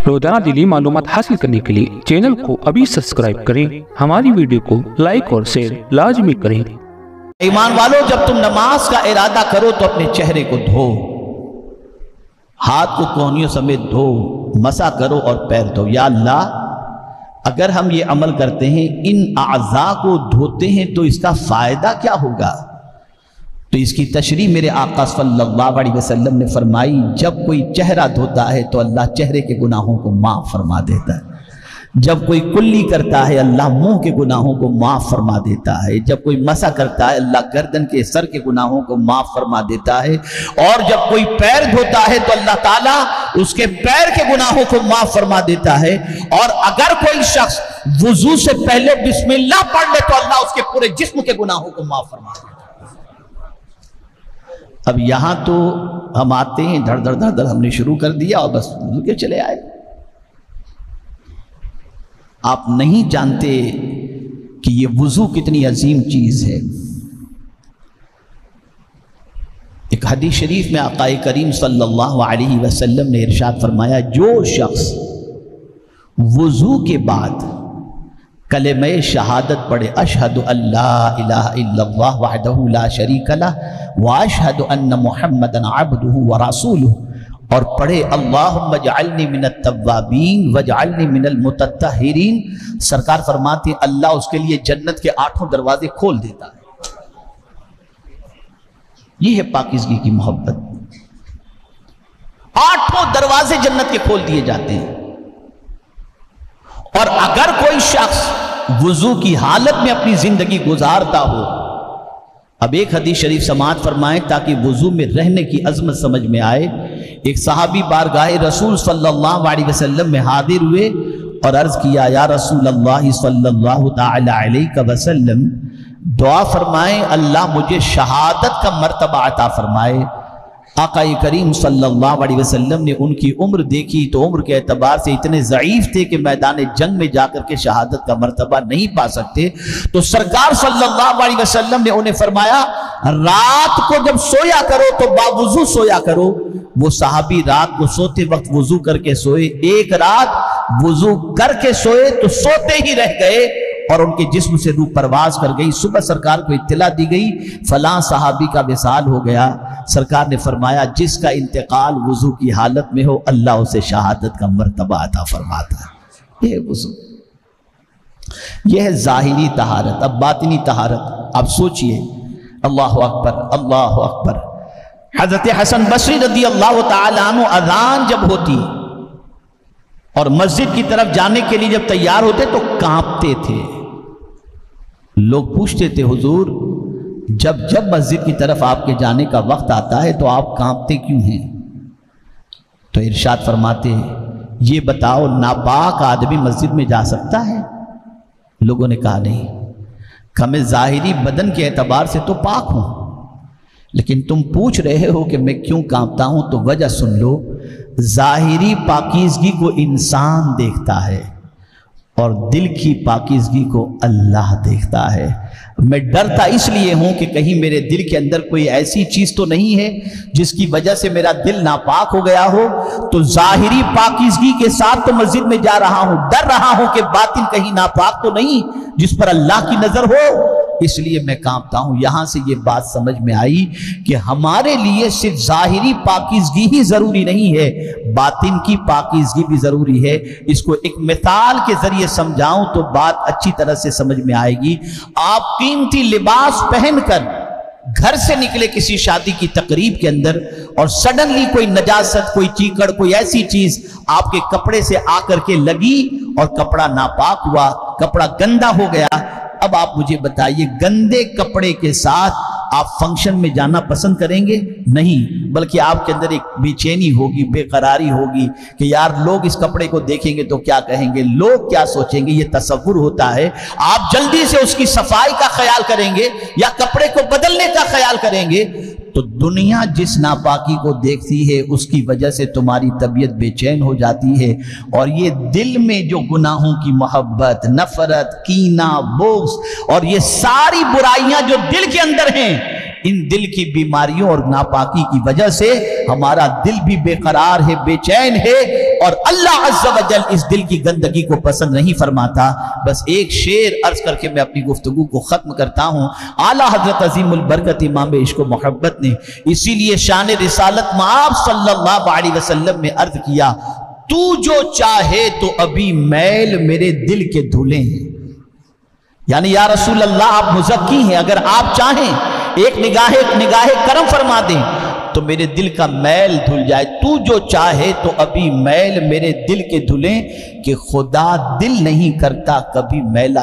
रोजाना दिली मालूमात हासिल करने के लिए चैनल को अभी सब्सक्राइब करें, हमारी वीडियो को लाइक और शेयर लाजमी करें। ईमान वालों, जब तुम नमाज का इरादा करो तो अपने चेहरे को धो, हाथ को कोहनियों समेत धो, मसा करो और पैर धो। या अल्लाह, अगर हम ये अमल करते हैं, इन आज़ा को धोते हैं, तो इसका फायदा क्या होगा? तो इसकी तशरीह मेरे आका सल्लल्लाहु अलैहि वसल्लम ने फरमाई, जब कोई चेहरा धोता है तो अल्लाह चेहरे के गुनाहों को माफ़ फरमा देता है। जब कोई कुल्ली करता है, अल्लाह मुंह के गुनाहों को माफ़ फरमा देता है। जब कोई मसा करता है, अल्लाह गर्दन के सर के गुनाहों को माफ़ फरमा देता है। और जब कोई पैर धोता है तो अल्लाह ताला उसके पैर के गुनाहों को माफ़ फरमा देता है। और अगर कोई शख्स वुजू से पहले बिस्मिल्लाह पढ़ ले तो अल्लाह उसके पूरे जिस्म के गुनाहों को माफ़ फरमा देता है। अब यहां तो हम आते हैं, धड़ धड़ धड़ धड़ हमने शुरू कर दिया और बस वुजू के चले आए। आप नहीं जानते कि ये वुजू कितनी अजीम चीज है। एक हदीस शरीफ में आका करीम सल्लल्लाहु अलैहि वसल्लम ने इरशाद फरमाया, जो शख्स वुजू के बाद कलेमे शहादत पढ़े, अशहदु अल्ला इलाहा इल्लल्लाह वहदहु ला शरीका लह व अशहदु अन्न मुहम्मदन अब्दुहु व रसूलुहु, और पढ़े अल्लाहुम्मा जअलनी मिनत तव्वाबीन वजअलनी मिनल मुतत्तहिरीन, सरकार फरमाते हैं अल्लाह उसके लिए जन्नत के 8 दरवाजे खोल देता है। ये है पाकीज़गी की मोहब्बत। 8 दरवाजे जन्नत के खोल दिए जाते हैं। और अगर कोई शख्स वुजू की हालत में अपनी जिंदगी गुजारता हो, अब एक हदीस शरीफ समाअत फरमाएं ताकि वुजू में रहने की अजमत समझ में आए। एक सहाबी बारगाह रसूल सल्लल्लाहु अलैहि वसल्लम में हाजिर हुए और अर्ज किया, या रसूल अल्लाह सल्लल्लाहु तआला अलैहि वसल्लम, दुआ फरमाएं अल्लाह मुझे शहादत का मर्तबा अता फरमाए। आका करीम सल्लल्लाहु अलैहि वसल्लम ने उनकी उम्र देखी तो उम्र के एतबार से इतने ज़ईफ थे कि मैदान जंग में जाकर के शहादत का मर्तबा नहीं पा सकते। तो सरकार सल्लल्लाहु अलैहि वसल्लम ने उन्हें फरमाया, रात को जब सोया करो तो बावुजू सोया करो। वो सहाबी रात को सोते वक्त वुजू करके सोए। एक रात वुजू करके सोए तो सोते ही रह गए और उनके जिस्म से रूह परवाज कर गई। सुबह सरकार को इत्तला दी गई, फलां सहाबी का विसाल हो गया। सरकार ने फरमाया, जिसका इंतकाल वुजू की हालत में हो, अल्लाह उसे शहादत का मर्तबा अता फरमाता है। ये वुजू, यह है ज़ाहिरी तहारत। अब बातिनी तहारत, आप सोचिए। अल्लाहु अकबर, अल्लाहु अकबर। हज़रत हसन बसरी रज़ी अल्लाह तआला अन्हु अज़ान जब होती और मस्जिद की तरफ जाने के लिए जब तैयार होते तो कांपते थे। लोग पूछते थे, हुजूर जब जब मस्जिद की तरफ आपके जाने का वक्त आता है तो आप कांपते क्यों हैं? तो इरशाद फरमाते, ये बताओ नापाक आदमी मस्जिद में जा सकता है? लोगों ने कहा नहीं, मैं ज़ाहिरी बदन के एतबार से तो पाक हूं, लेकिन तुम पूछ रहे हो कि मैं क्यों कांपता हूं, तो वजह सुन लो। ज़ाहिरी पाकीज़गी को इंसान देखता है और दिल की पाकीज़गी को अल्लाह देखता है। मैं डरता इसलिए हूं कि कहीं मेरे दिल के अंदर कोई ऐसी चीज तो नहीं है जिसकी वजह से मेरा दिल नापाक हो गया हो। तो ज़ाहिरी पाकीज़गी के साथ तो मस्जिद में जा रहा हूं, डर रहा हूं कि बातिन कहीं नापाक तो नहीं जिस पर अल्लाह की नजर हो, इसलिए मैं कांपता हूं। यहां से ये बात समझ में आई कि हमारे लिए सिर्फ ज़ाहिरी पाकीज़गी ही जरूरी नहीं है, बातिन की पाकीज़गी भी जरूरी है। इसको एक मिसाल के जरिए समझाऊं तो बात अच्छी तरह से समझ में आएगी। आप कीमती लिबास पहनकर घर से निकले किसी शादी की तकरीब के अंदर और सडनली कोई नजासत, कोई चीकड़, कोई ऐसी चीज आपके कपड़े से आकर के लगी और कपड़ा नापाक हुआ, कपड़ा गंदा हो गया। अब आप मुझे बताइए, गंदे कपड़े के साथ आप फंक्शन में जाना पसंद करेंगे? नहीं, बल्कि आपके अंदर एक बेचैनी होगी, बेकरारी होगी कि यार लोग इस कपड़े को देखेंगे तो क्या कहेंगे, लोग क्या सोचेंगे, ये तसव्वुर होता है। आप जल्दी से उसकी सफाई का ख्याल करेंगे या कपड़े को बदलने का ख्याल करेंगे। तो दुनिया जिस नापाकी को देखती है उसकी वजह से तुम्हारी तबीयत बेचैन हो जाती है। और ये दिल में जो गुनाहों की मोहब्बत, नफरत, कीना, बोझ और ये सारी बुराइयां जो दिल के अंदर हैं, ان دل کی بیماریوں اور ناپاکی کی وجہ سے ہمارا دل بھی بے قرار ہے، بے چین ہے، اور اللہ عز و جل اس دل کی گندگی کو پسند نہیں فرماتا۔ بس ایک شعر عرض کر کے میں اپنی گفتگو کو ختم کرتا ہوں۔ اعلیٰ حضرت عظیم البرکت امام عشق و محبت نے اسی لیے شان رسالت مآب صلی اللہ علیہ وسلم میں عرض کیا، تو جو چاہے تو ابھی میل میرے دل کے دھلیں ہیں، یعنی یا رسول اللہ آپ مزکی ہیں، اگر آپ چاہیں ایک نگاہ کرم فرما دیں تو میرے دل کا میل دھل جائے۔ تو جو چاہے تو ابھی میل میرے دل کے دھلیں، کہ خدا دل نہیں کرتا کبھی میلا